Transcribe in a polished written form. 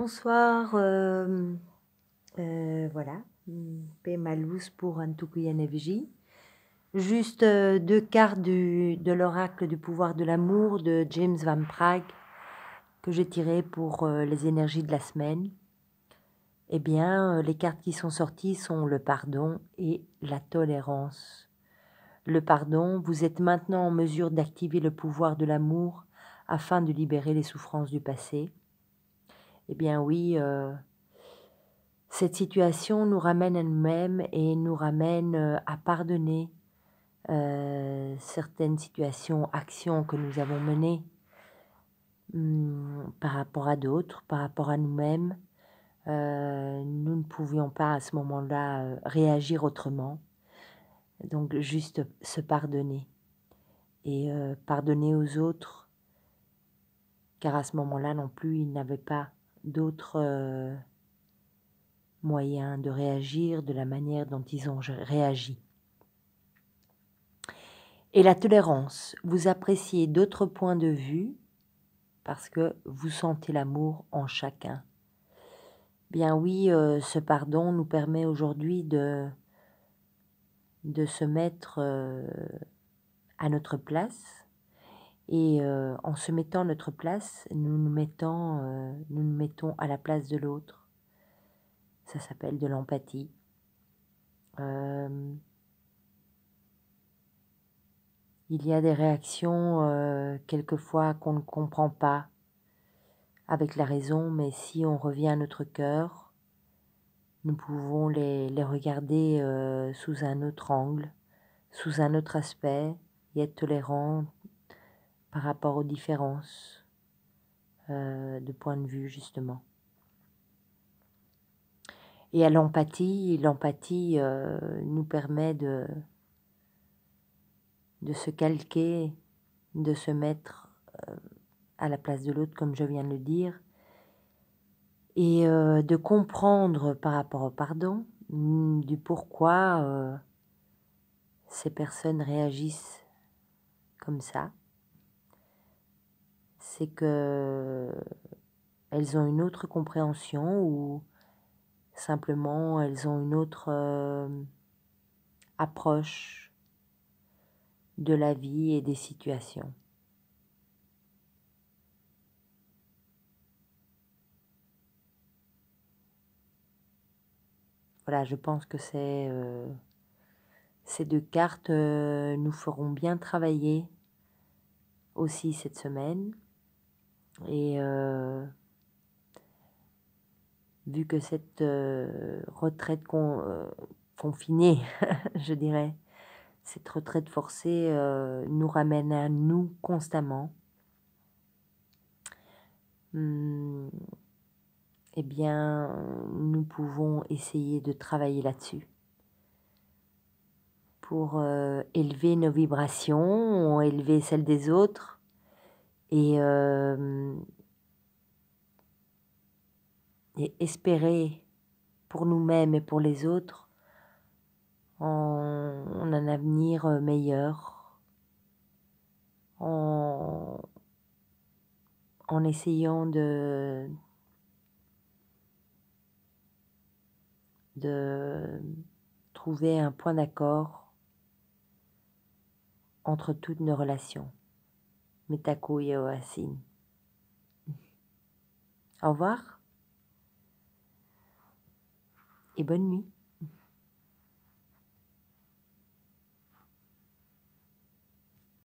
Bonsoir, voilà, P. Malus pour Antukuyanevji. Juste 2 cartes de l'oracle du pouvoir de l'amour de James Van Praagh que j'ai tiré pour les énergies de la semaine. Eh bien, les cartes qui sont sorties sont le pardon et la tolérance. Le pardon, vous êtes maintenant en mesure d'activer le pouvoir de l'amour afin de libérer les souffrances du passé. Eh bien oui, cette situation nous ramène à nous-mêmes et nous ramène à pardonner certaines situations, actions que nous avons menées par rapport à d'autres, par rapport à nous-mêmes. Nous ne pouvions pas à ce moment-là réagir autrement. Donc juste se pardonner et pardonner aux autres, car à ce moment-là non plus, ils n'avaient pas d'autres moyens de réagir de la manière dont ils ont réagi. Et la tolérance, vous appréciez d'autres points de vue parce que vous sentez l'amour en chacun. Bien oui, ce pardon nous permet aujourd'hui de se mettre à notre place. Et en se mettant à notre place, nous nous mettons à la place de l'autre. Ça s'appelle de l'empathie. Il y a des réactions quelquefois qu'on ne comprend pas avec la raison, mais si on revient à notre cœur, nous pouvons les regarder sous un autre angle, sous un autre aspect, et être tolérants par rapport aux différences de point de vue, justement. Et à l'empathie nous permet de se calquer, de se mettre à la place de l'autre, comme je viens de le dire, et de comprendre par rapport au pardon, du pourquoi ces personnes réagissent comme ça. C'est que elles ont une autre compréhension ou simplement elles ont une autre approche de la vie et des situations. Voilà, je pense que ces 2 cartes nous feront bien travailler aussi cette semaine. Et vu que cette retraite confinée, je dirais, cette retraite forcée nous ramène à nous constamment, eh bien, nous pouvons essayer de travailler là-dessus pour élever nos vibrations, élever celles des autres et espérer pour nous-mêmes et pour les autres en un avenir meilleur, en essayant de trouver un point d'accord entre toutes nos relations. Mitaku Yoasin. Au revoir et bonne nuit.